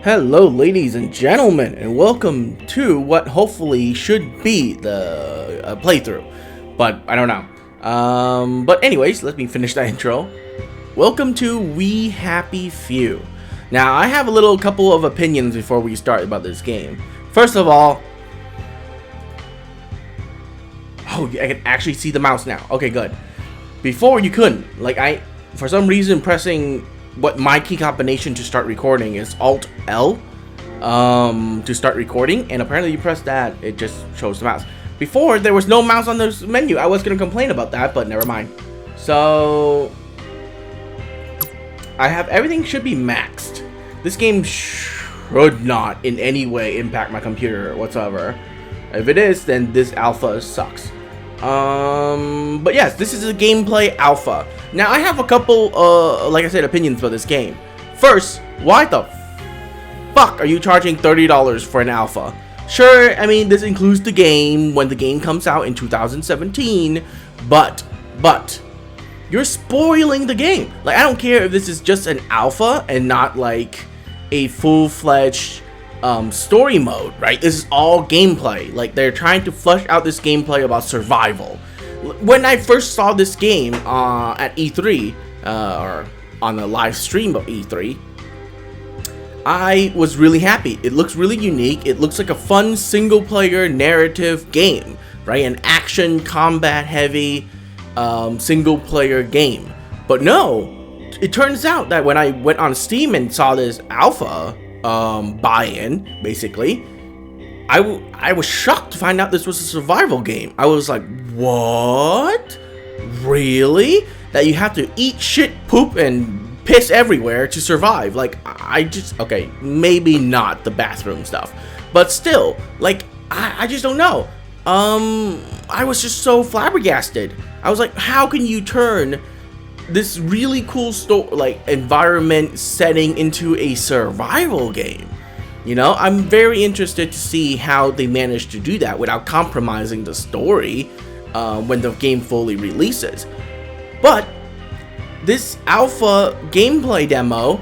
Hello ladies and gentlemen, and welcome to what hopefully should be the playthrough, but I don't know. But anyways, let me finish that intro. Welcome to We Happy Few. Now I have a couple of opinions before we start about this game. First of all, oh, I can actually see the mouse now. Okay, good. Before you couldn't. For some reason pressing what my key combination to start recording is Alt L to start recording, and apparently you press that, it just shows the mouse. Before there was no mouse on this menu. I was gonna complain about that, but never mind. So I have everything should be maxed. This game should not in any way impact my computer whatsoever. If it is, then this alpha sucks. But yes, this is a gameplay alpha. Now I have a couple, like I said, opinions about this game. First, why the fuck are you charging $30 for an alpha? Sure, I mean, this includes the game when the game comes out in 2017, but you're spoiling the game. Like, I don't care if this is just an alpha and not like a full-fledged story mode, right? This is all gameplay. Like, they're trying to flesh out this gameplay about survival. When I first saw this game at E3, or on a live stream of E3, I was really happy. It looks really unique. It looks like a fun single-player narrative game, right? An action, combat-heavy single-player game. But no, it turns out that when I went on Steam and saw this alpha buy-in, basically, I was shocked to find out this was a survival game. I was like, what? Really? That you have to eat shit, poop, and piss everywhere to survive? Like, okay, maybe not the bathroom stuff, but still, like, I just don't know. I was just so flabbergasted. I was like, how can you turn this really cool environment setting into a survival game? You know, I'm very interested to see how they managed to do that without compromising the story when the game fully releases. But this alpha gameplay demo,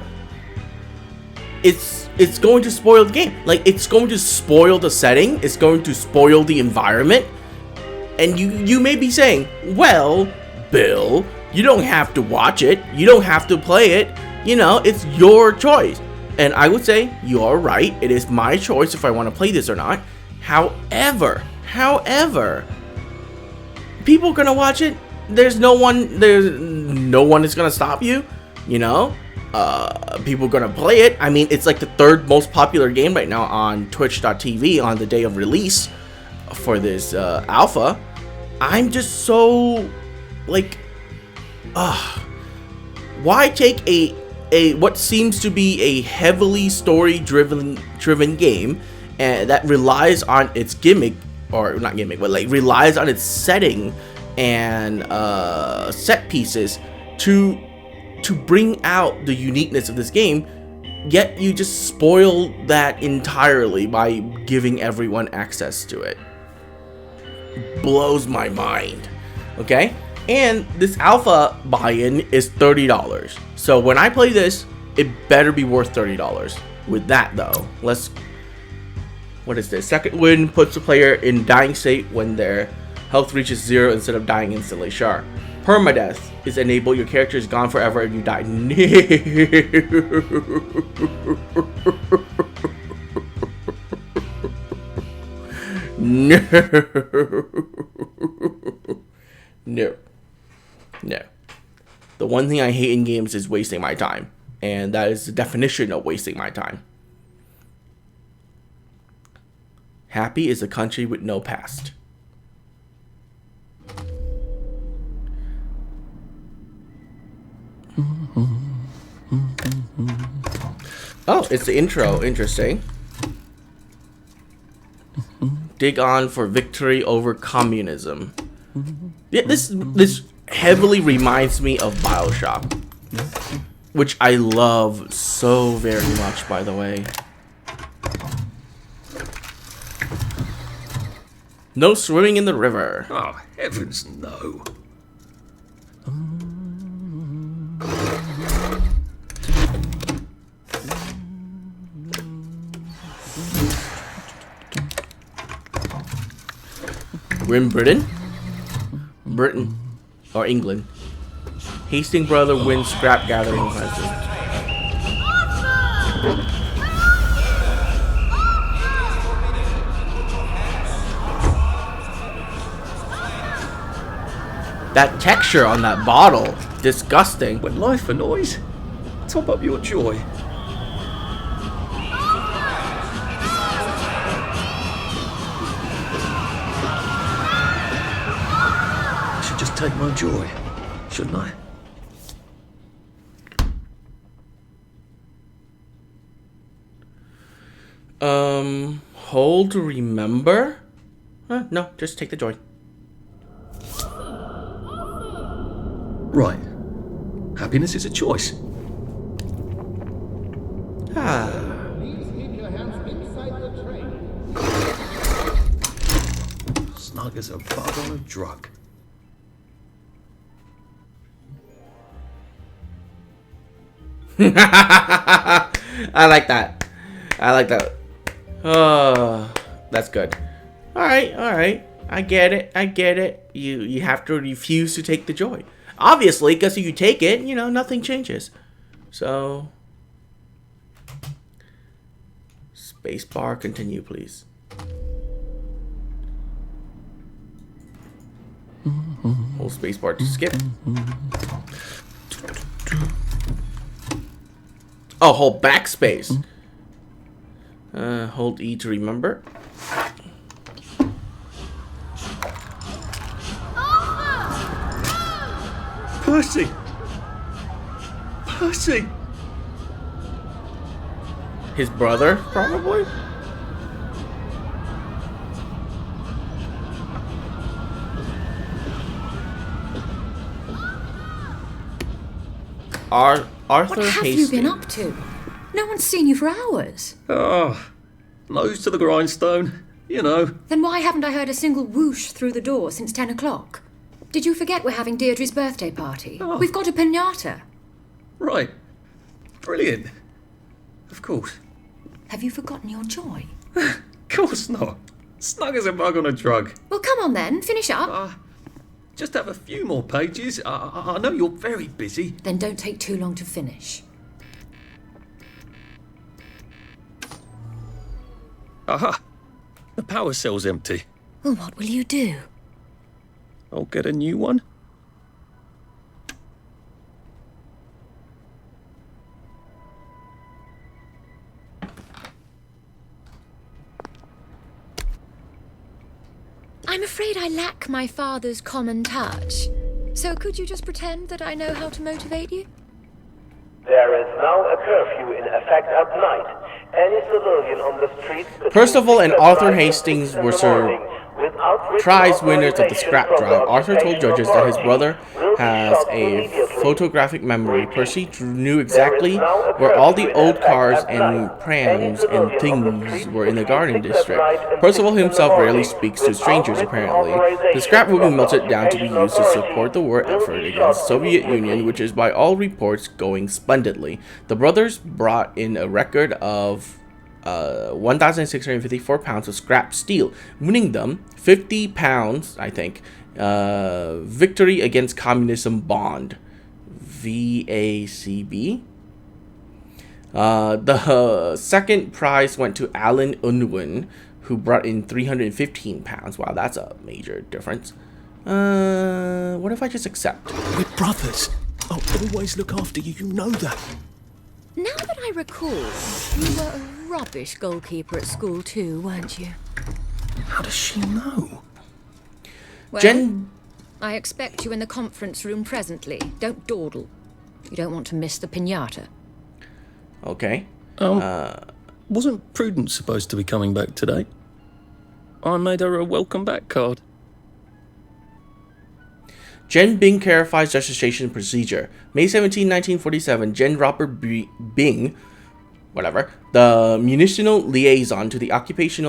it's going to spoil the game. Like, it's going to spoil the setting, it's going to spoil the environment. And you may be saying, well, Bill, you don't have to watch it, you don't have to play it, you know, it's your choice. And I would say, you are right, it is my choice if I want to play this or not. However, people are gonna watch it. There's no one is gonna stop you, you know. People are gonna play it. I mean, it's like the third most popular game right now on Twitch.tv on the day of release for this alpha. I'm just so like, why take a what seems to be a heavily story driven game and that relies on its gimmick, or not gimmick, but like relies on its setting and set pieces to bring out the uniqueness of this game, yet you just spoil that entirely by giving everyone access to it. Blows my mind. Okay, and this alpha buy-in is $30. So when I play this, it better be worth $30. With that though, what is this? Second win puts the player in dying state when their health reaches 0 instead of dying instantly. Sure. Permadeath is enabled. Your character is gone forever and you die. No. The one thing I hate in games is wasting my time. And that is the definition of wasting my time. Happy is a country with no past. Oh, it's the intro. Interesting. Dig on for victory over communism. Yeah, this heavily reminds me of BioShock, which I love so very much, by the way. No swimming in the river. Oh, heavens no. We're in Britain? Britain. Or England. Hastings brother wins scrap gathering present. That texture on that bottle, disgusting. When life annoys, top up your joy. I should just take my joy, shouldn't I? Hold to remember? No, just take the joy. Right. Happiness is a choice. Snug as a bug on a drug. I like that. I like that. Oh, that's good. Alright, alright. I get it. I get it. You have to refuse to take the joy. Obviously, because if you take it, you know, nothing changes. So, spacebar, continue, please. Hold spacebar to skip. Oh, hold backspace. Hold E to remember. Percy! Percy! His brother, probably? Arthur What have Hastings. you been up to? No one's seen you for hours. Ah, nose to the grindstone, you know. Then why haven't I heard a single whoosh through the door since 10 o'clock? Did you forget we're having Deirdre's birthday party? Oh. We've got a piñata. Right. Brilliant. Of course. Have you forgotten your joy? Of course not. Snug as a bug on a drug. Well, come on then, finish up. Just have a few more pages. I know you're very busy. Then don't take too long to finish. Aha! The power cell's empty. Well, what will you do? I'll get a new one. I'm afraid I lack my father's common touch. So could you just pretend that I know how to motivate you? There is now a curfew in effect at night. Any civilian on the street... Percival and Arthur Hastings were prize winners of the scrap drive. Arthur told judges that his brother has a photographic memory. Percy knew exactly where all the old cars and prams and things were in the garden district. Percival himself rarely speaks to strangers, apparently. The scrap will be melted down to be used to support the war effort against the Soviet Union, which is by all reports going splendidly. The brothers brought in a record of 1,654 pounds of scrap steel, winning them 50 pounds, I think, victory against communism bond, VACB. The second prize went to Alan Unwin, who brought in 315 pounds. Wow, that's a major difference. What if I just accept? We're brothers. I'll always look after you, you know that. Now that I recall, you were a rubbish goalkeeper at school too, weren't you? How does she know? Well, Jen... I expect you in the conference room presently. Don't dawdle. You don't want to miss the piñata. Okay. Wasn't Prudence supposed to be coming back today? I made her a welcome back card. Jen Bing clarifies registration procedure. May 17, 1947, Jen Robert Bing, whatever, the munitional liaison to the Occupation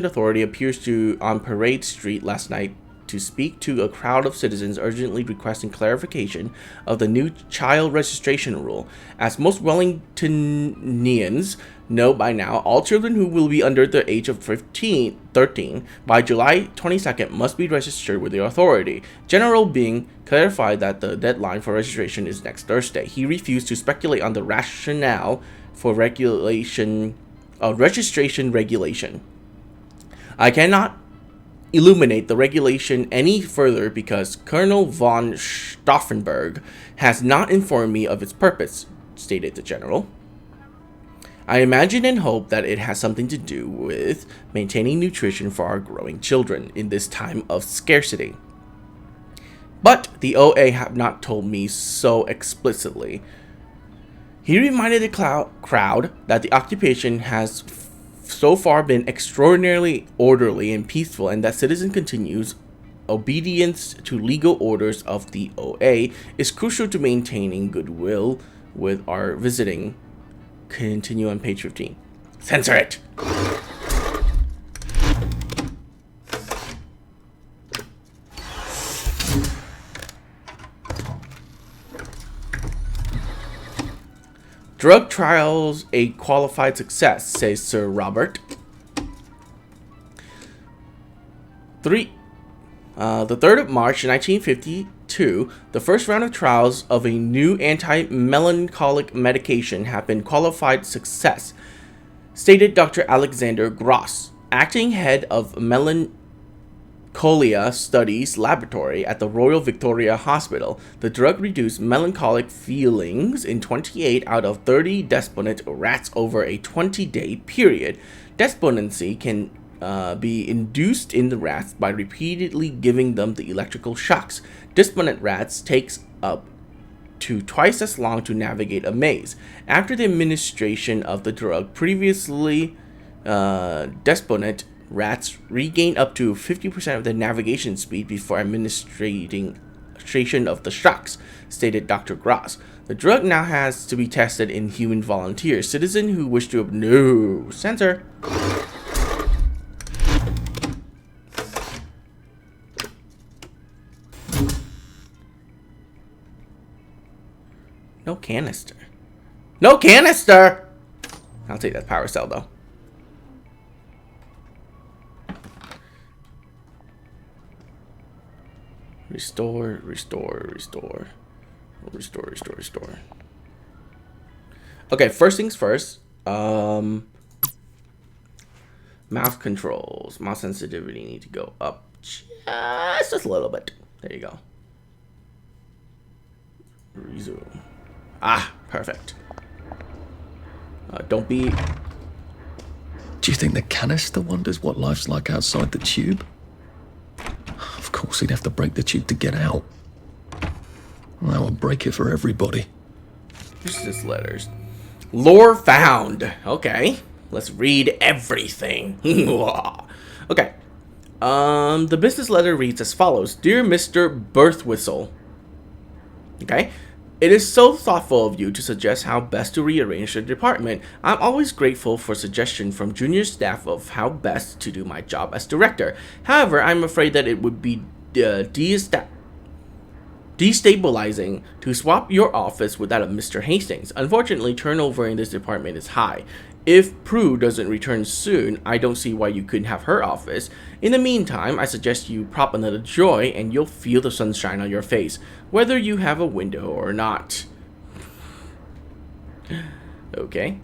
Authority, appears on Parade Street last night to speak to a crowd of citizens urgently requesting clarification of the new child registration rule. As most Wellingtonians know by now, all children who will be under the age of 13 by July 22nd must be registered with the authority. General Bing clarified that the deadline for registration is next Thursday. He refused to speculate on the rationale for registration regulation. I cannot illuminate the regulation any further because Colonel von Stauffenberg has not informed me of its purpose, stated the general. I imagine and hope that it has something to do with maintaining nutrition for our growing children in this time of scarcity. But the OA have not told me so explicitly. He reminded the crowd that the occupation has so far been extraordinarily orderly and peaceful, and that citizen continues obedience to legal orders of the OA is crucial to maintaining goodwill with our visiting. Continue on page 15. Censor it! Drug trials a qualified success, says Sir Robert. The 3rd of March 1952, the first round of trials of a new anti-melancholic medication have been qualified success, stated Dr. Alexander Gross, acting head of Melancholia Studies Laboratory at the Royal Victoria Hospital. The drug reduced melancholic feelings in 28 out of 30 despondent rats over a 20-day period. Despondency can be induced in the rats by repeatedly giving them the electrical shocks. Despondent rats takes up to twice as long to navigate a maze. After the administration of the drug, previously despondent rats regain up to 50% of their navigation speed before administration of the shocks, stated Dr. Gross. The drug now has to be tested in human volunteers. Citizens who wish to no censor. No canister. No canister! I'll take that power cell though. Restore. Okay, first things first. Mouse controls. Mouse sensitivity need to go up just a little bit. There you go. Resume. Ah, perfect. Don't be... Do you think the canister wonders what life's like outside the tube? Of course, he'd have to break the tube to get out. That would break it for everybody. Business letters. Lore found. Okay. Let's read everything. Okay. The business letter reads as follows. Dear Mr. Birthwhistle. Okay. It is so thoughtful of you to suggest how best to rearrange the department. I'm always grateful for suggestions from junior staff of how best to do my job as director. However, I'm afraid that it would be destabilizing to swap your office with that of Mr. Hastings. Unfortunately, turnover in this department is high. If Prue doesn't return soon, I don't see why you couldn't have her office. In the meantime, I suggest you prop another joy and you'll feel the sunshine on your face, whether you have a window or not. Okay.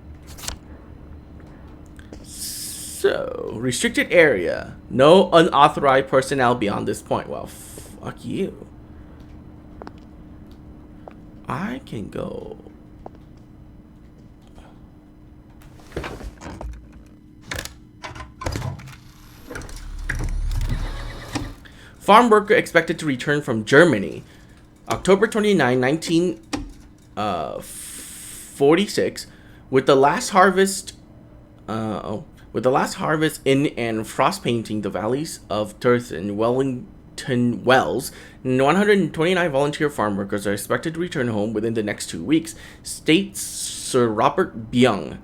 So, restricted area. No unauthorized personnel beyond this point. Well, fuck you. I can go... Farm worker expected to return from Germany. October 29, 1946, with the last harvest in and frost painting the valleys of Turth and Wellington Wells, 129 volunteer farm workers are expected to return home within the next 2 weeks, states Sir Robert Bing.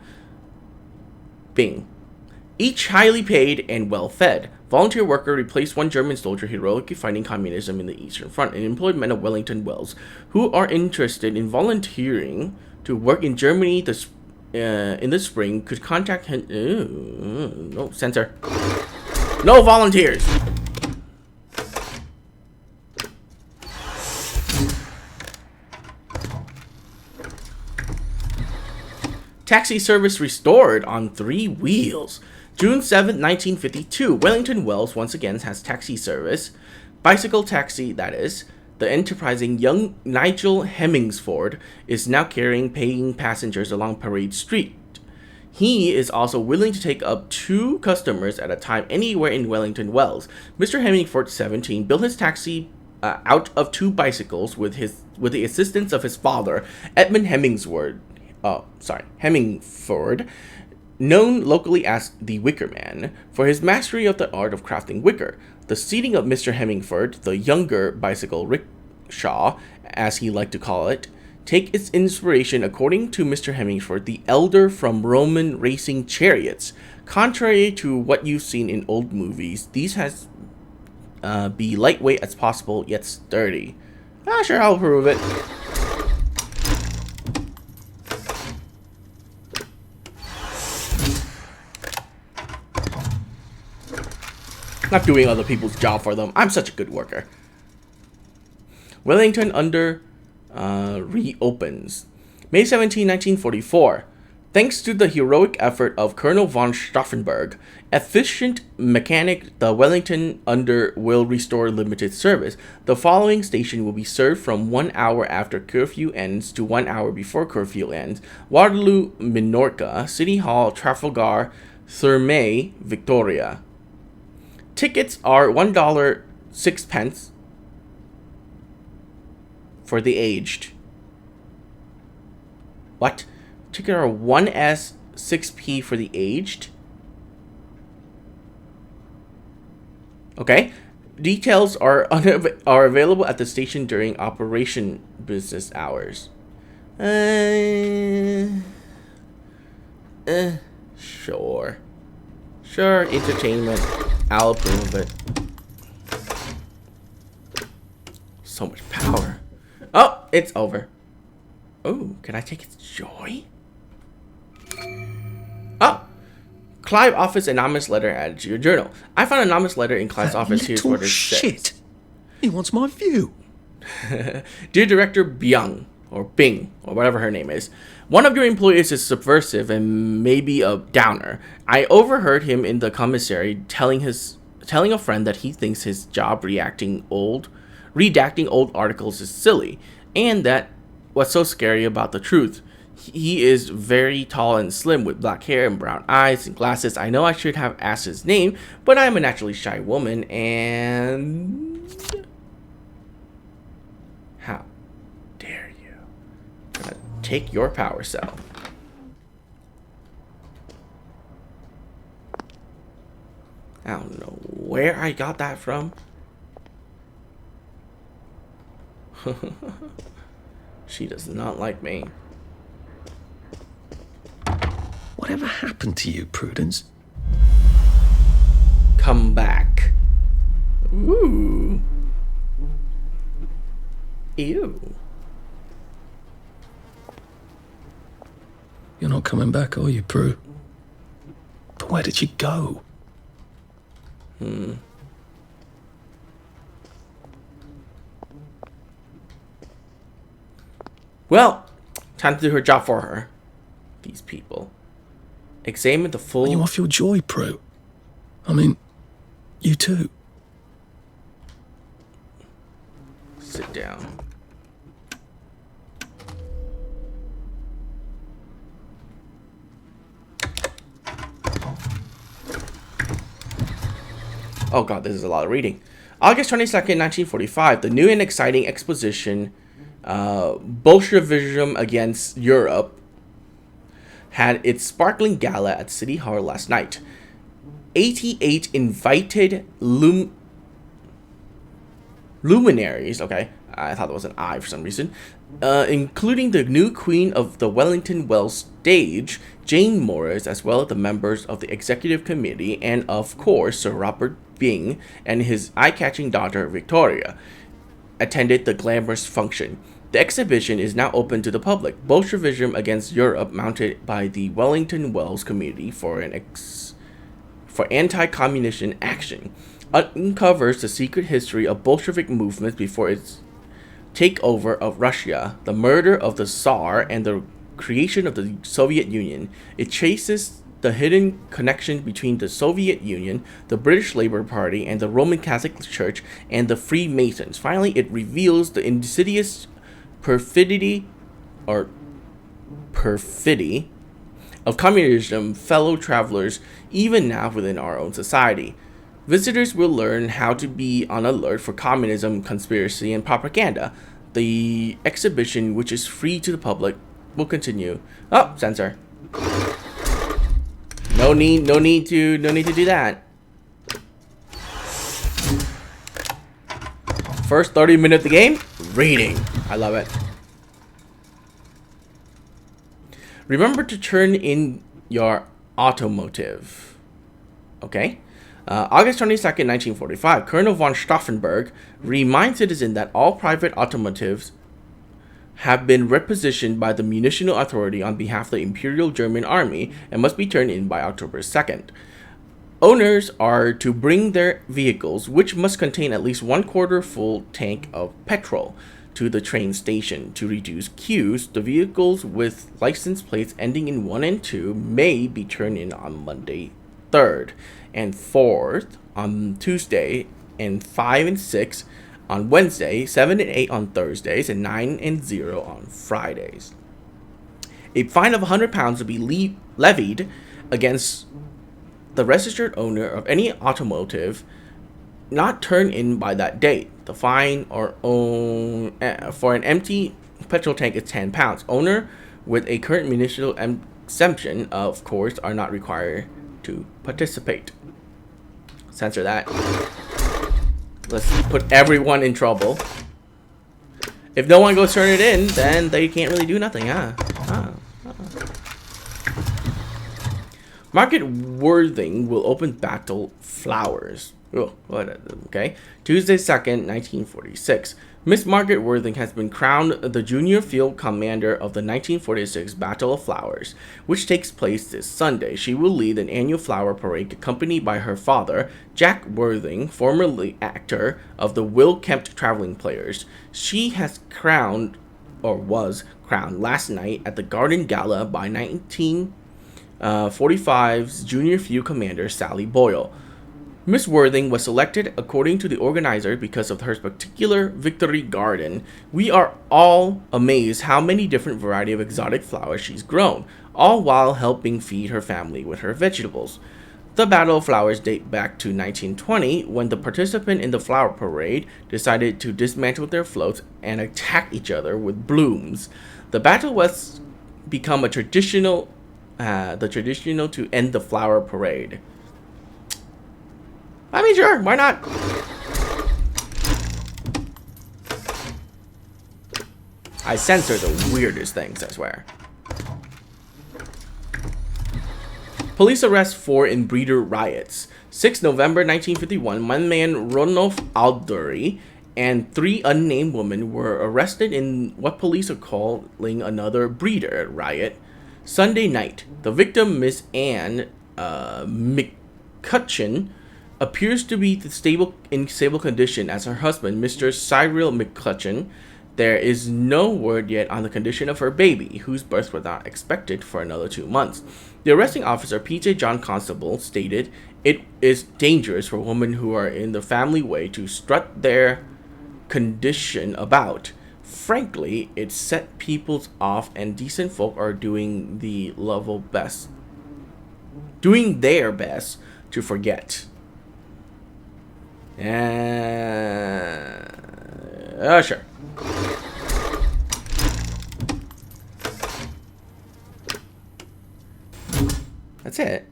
Each highly paid and well fed. Volunteer worker replaced one German soldier heroically fighting communism in the Eastern Front and employed men of Wellington Wells who are interested in volunteering to work in Germany in the spring could contact him. No, censor. No volunteers! Taxi service restored on 3 wheels. June 7, 1952, Wellington Wells once again has taxi service. Bicycle taxi, that is. The enterprising young Nigel Hemmingsford is now carrying paying passengers along Parade Street. He is also willing to take up 2 customers at a time anywhere in Wellington Wells. Mr. Hemmingsford, 17, built his taxi out of 2 bicycles with the assistance of his father, Edmund Hemmingsford, known locally as the Wicker Man, for his mastery of the art of crafting wicker. The seating of Mr. Hemmingsford, the younger bicycle rickshaw, as he liked to call it, take its inspiration, according to Mr. Hemmingsford, the elder from Roman racing chariots. Contrary to what you've seen in old movies, these has be lightweight as possible, yet sturdy. Sure, I'll approve it. Not doing other people's job for them. I'm such a good worker. Wellington reopens. May 17, 1944. Thanks to the heroic effort of Colonel von Stauffenberg, efficient mechanic, the Wellington will restore limited service. The following station will be served from 1 hour after curfew ends to 1 hour before curfew ends. Waterloo, Minorca, City Hall, Trafalgar, Thermay, Victoria. Tickets are $1.06 for the aged. What? Tickets are 1s 6p for the aged? Okay. Details are available at the station during operation business hours. Sure. Sure, entertainment. I'll approve of it. So much power. Oh, it's over. Oh, can I take its joy? Oh! Clive office anonymous letter added to your journal. I found an anonymous letter in Clive's office. Here's what it says. He wants my view. Dear Director Byung, or Bing, or whatever her name is. One of your employees is subversive and maybe a downer. I overheard him in the commissary telling a friend that he thinks his job redacting old articles is silly, and that what's so scary about the truth. He is very tall and slim with black hair and brown eyes and glasses. I know I should have asked his name, but I am a naturally shy woman, and how dare you? I'm gonna take your power cell. I don't know where I got that from. She does not like me. Whatever happened to you, Prudence? Come back. Ooh. Ew. You're not coming back, are you, Prue? But where did she go? Well, time to do her job for her. These people. Examine the full... Are you off your joy, Prue? I mean, you too. Sit down. Oh god, this is a lot of reading. August 22nd, 1945, the new and exciting exposition, Bolshevism Against Europe, had its sparkling gala at City Hall last night. 88 invited luminaries, okay, I thought it was an I for some reason, including the new queen of the Wellington Wells stage, Jane Morris, as well as the members of the executive committee, and of course Sir Robert Byng and his eye-catching daughter Victoria, attended the glamorous function. The exhibition is now open to the public. Bolshevism Against Europe, mounted by the Wellington Wells Committee for anti-communist action, uncovers the secret history of Bolshevik movements before its takeover of Russia, the murder of the Tsar, and the creation of the Soviet Union. It traces the hidden connection between the Soviet Union, the British Labour Party, and the Roman Catholic Church and the Freemasons. Finally, it reveals the insidious perfidy of communism, fellow travelers, even now within our own society. Visitors will learn how to be on alert for communism, conspiracy, and propaganda. The exhibition, which is free to the public, will continue. Oh, censor. No need to do that. First 30 minutes of the game, reading. I love it. Remember to turn in your automotive. Okay. August 22nd, 1945, Colonel von Stauffenberg reminds citizens that all private automotives have been requisitioned by the munitional authority on behalf of the Imperial German Army and must be turned in by October 2nd. Owners are to bring their vehicles, which must contain at least 1/4 full tank of petrol, to the train station. To reduce queues, the vehicles with license plates ending in 1 and 2 may be turned in on Monday 3rd and 4th on Tuesday, and 5 and 6 on Wednesday, 7 and 8 on Thursdays, and 9 and 0 on Fridays. A fine of £100 will be levied against the registered owner of any automotive not turned in by that date. The fine or for an empty petrol tank is £10. Owner with a current municipal exemption, of course, are not required to participate. Censor that. Let's put everyone in trouble. If no one goes turn it in, then they can't really do nothing, huh? Margaret Worthing will open Battle Flowers. Oh, okay. Tuesday 2nd, 1946. Miss Margaret Worthing has been crowned the Junior Field Commander of the 1946 Battle of Flowers, which takes place this Sunday. She will lead an annual flower parade accompanied by her father, Jack Worthing, formerly actor of the Will Kempt Traveling Players. She was crowned last night at the Garden Gala by 1945's Junior Field Commander Sally Boyle. Miss Worthing was selected according to the organizer because of her particular victory garden. We are all amazed how many different variety of exotic flowers she's grown, all while helping feed her family with her vegetables. The Battle of Flowers date back to 1920, when the participants in the flower parade decided to dismantle their floats and attack each other with blooms. The battle was become a traditional to end the flower parade. I mean, sure, why not? I censor the weirdest things, I swear. Police arrest 4 in Breeder riots. 6 November 1951, one man, Ronulf Aldury, and 3 unnamed women were arrested in what police are calling another Breeder riot. Sunday night, the victim, Miss Anne McCutcheon, appears to be in stable condition as her husband, Mr. Cyril McCutcheon. There is no word yet on the condition of her baby, whose birth was not expected for another 2 months. The arresting officer, P.J. John Constable, stated, "It is dangerous for women who are in the family way to strut their condition about. Frankly, it set people off, and decent folk are doing their best to forget." Sure. That's it.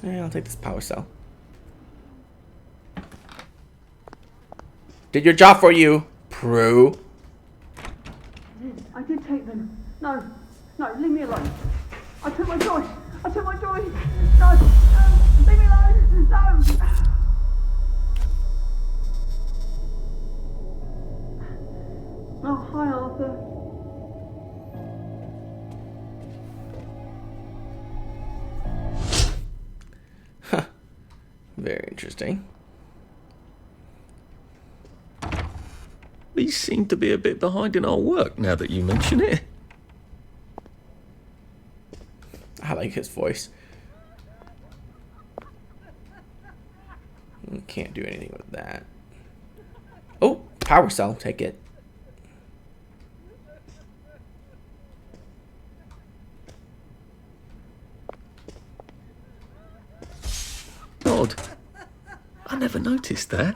I'll take this power cell. Did your job for you, Prue. I did take them. No, leave me alone. I took my toys. No, leave me alone. No. Oh, hi, Arthur. Very interesting. We seem to be a bit behind in our work now that you mention it. I like his voice. Can't do anything with that. Oh, power cell. Take it. Odd. I never noticed that.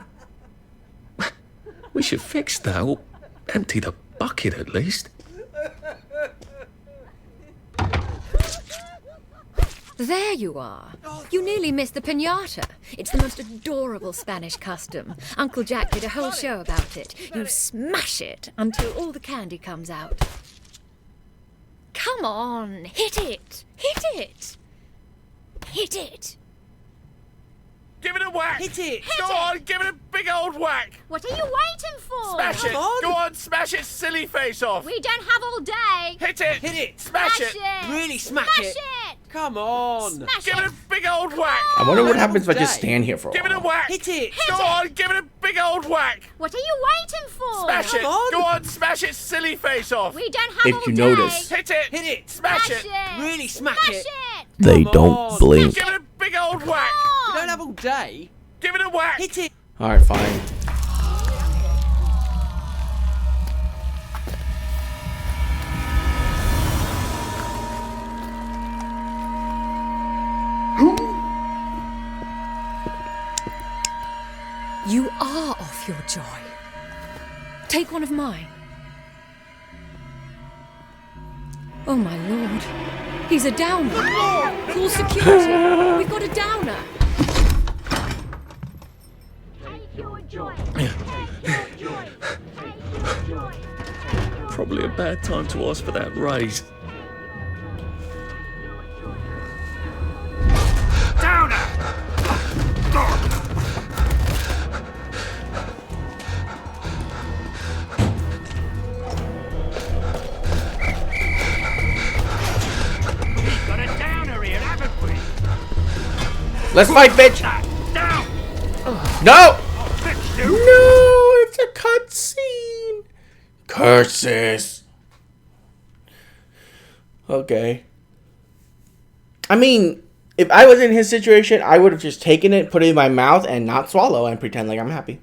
We should fix that, or empty the bucket at least. There you are. You nearly missed the piñata. It's the most adorable Spanish custom. Uncle Jack did a whole show about it. You smash it until all the candy comes out. Come on, hit it! Hit it! Hit it! Give it a whack! Hit it! Go on, give it a big old whack! What are you waiting for? Smash it! Go on, smash its silly face off! We don't have all day. Hit it! Hit it! Smash it! Really smash it! Come on! Smash Give it a big old whack! I wonder what happens if I just stand here for a Give it a while. whack! Hit it! Go on, give it a big old whack! What are you waiting for? Smash it! on. Go on, smash its silly face off! We don't have If all you day. notice. Hit it! Hit it! Smash it! Really smash it! They Come don't on. blink. Give it a big old whack! We don't have all day. Give it a whack! Hit it! Alright, fine. You are off your joy. Take one of mine. Oh my lord. He's a downer. Call security. We've got a downer. Probably a bad time to ask for that raise. Got a downer here, haven't we? Let's fight, bitch! Down! No! Fix you! No! It's a cutscene! Curses! Okay. I mean, if I was in his situation, I would have just taken it, put it in my mouth, and not swallow and pretend like I'm happy.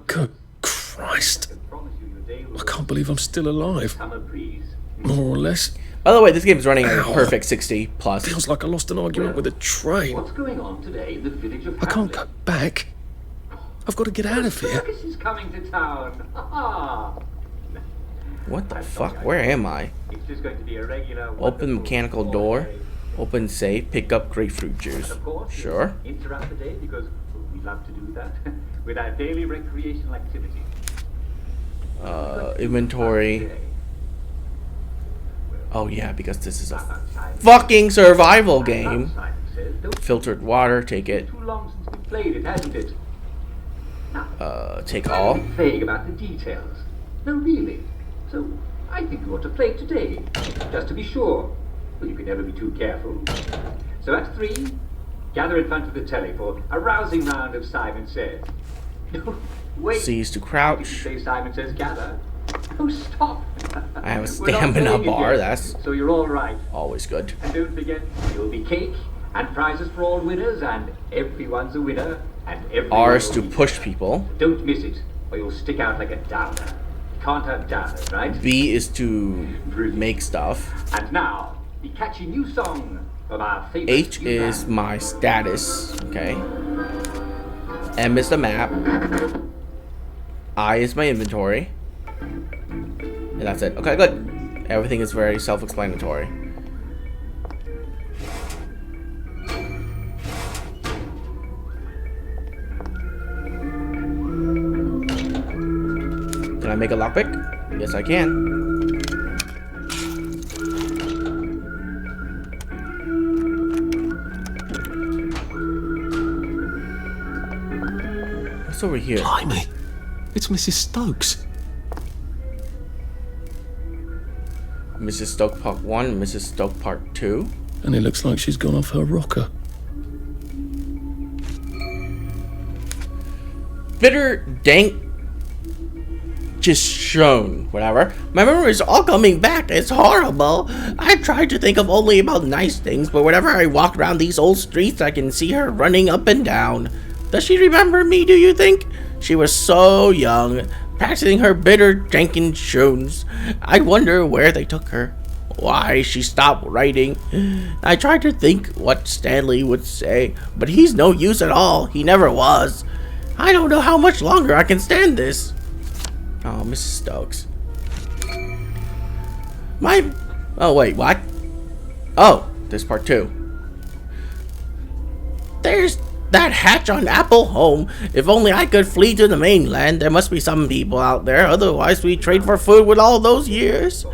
Good Christ. I can't believe I'm still alive. More or less. By the way, this game is running at a Ow. perfect 60 plus. Feels like I lost an argument with a train. What's going on today in the village of I can't go back. I've got to get out of here. Circus is coming to town. Ha What the fuck? Where am I? It's just going to be a regular Open mechanical door. Open safe. Pick up grapefruit juice. Of course, Sure. interrupt the day because we love to do that with our daily recreational activity. Inventory. Oh yeah, because this is a fucking survival game. Filtered water. Take it. Too long since we played it, hasn't it? Take all. Vague about the details. No, really. So I think you ought to play today, just to be sure. Well, you can never be too careful. So at 3, gather in front of the telly for a rousing round of Simon Says. No, wait. Cease to Did you crouch. say Simon Says gather? Oh, stop. I have a We're not stamina playing bar. again, That's so you're all right. always good. And don't forget, there'll be cake and prizes for all winners, and everyone's a winner, and everyone R is will to be push there. people. Don't miss it, or you'll stick out like a downer. You can't have downers, right? B is to make stuff. And now, the catchy new song from our favorite H new is band. my status. Okay. M is the map. I is my inventory. And that's it. Okay, good. Everything is very self-explanatory. Can I make a lockpick? Yes, I can. What's over here? Blimey, it's Mrs. Stokes. Mrs. Stokes Part 1, Mrs. Stokes Part 2. And it looks like she's gone off her rocker. Bitter, dank, just shown, whatever. My memory is all coming back. It's horrible. I tried to think of only about nice things, but whenever I walk around these old streets, I can see her running up and down. Does she remember me, do you think? She was so young, practicing her bitter, drinking tunes. I wonder where they took her. Why she stopped writing. I tried to think what Stanley would say, but he's no use at all. He never was. I don't know how much longer I can stand this. Oh, Mrs. Stokes. Oh, wait, what? Oh, this part 2. There's that hatch on Apple Home. If only I could flee to the mainland. There must be some people out there. Otherwise, we trade for food with all those years.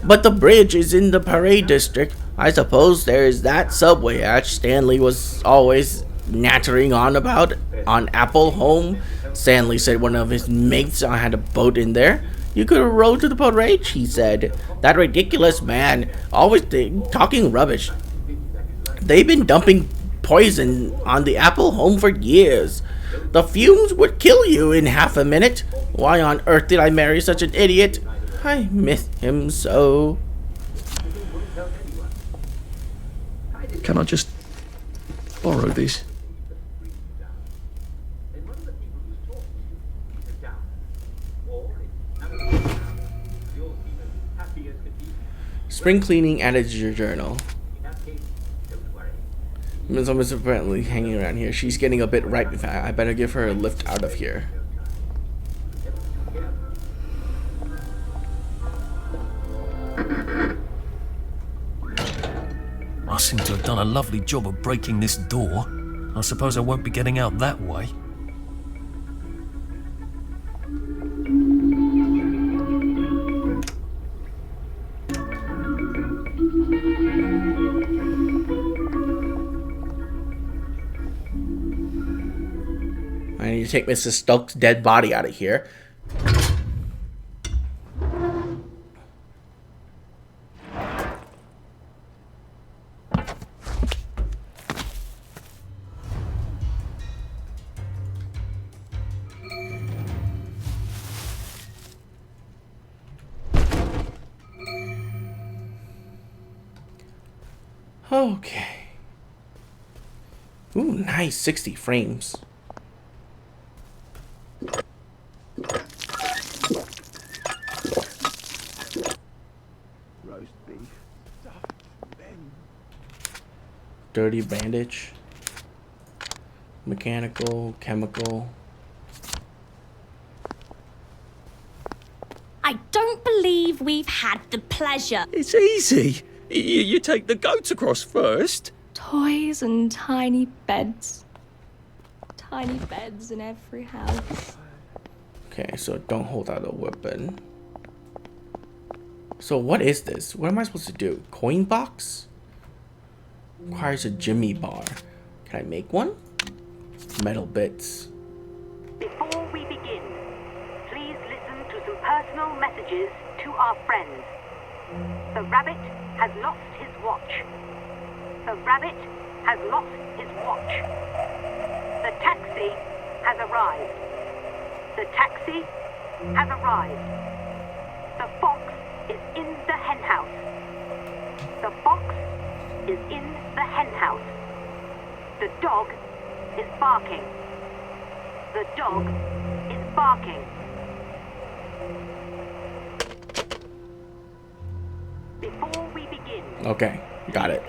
But the bridge is in the parade district. I suppose there is that subway hatch Stanley was always nattering on about on Apple Home. Stanley said one of his mates had a boat in there. You could have rowed to the parade, he said. That ridiculous man, always talking rubbish. They've been dumping poison on the Apple Home for years. The fumes would kill you in half a minute. Why on earth did I marry such an idiot? I miss him so. Can I just borrow these? Spring cleaning added to your journal. Miss Almost apparently hanging around here. She's getting a bit ripe. I better give her a lift out of here. I seem to have done a lovely job of breaking this door. I suppose I won't be getting out that way. I need to take Mrs. Stokes' dead body out of here. Okay. Ooh, nice 60 frames. Roast beef. Dirty bandage. Mechanical, chemical. I don't believe we've had the pleasure. It's easy. You take the goats across first. Toys and tiny beds. Tiny beds in every house. Okay, so don't hold out a weapon. So what is this? What am I supposed to do? Coin box? Requires a Jimmy bar. Can I make one? Metal bits. Before we begin, please listen to some personal messages to our friends. The rabbit has lost his watch. The rabbit has lost his watch. The taxi has arrived. The taxi has arrived. The fox is in the henhouse. The fox is in the henhouse. The dog is barking. The dog is barking. Before we begin. Okay, got it.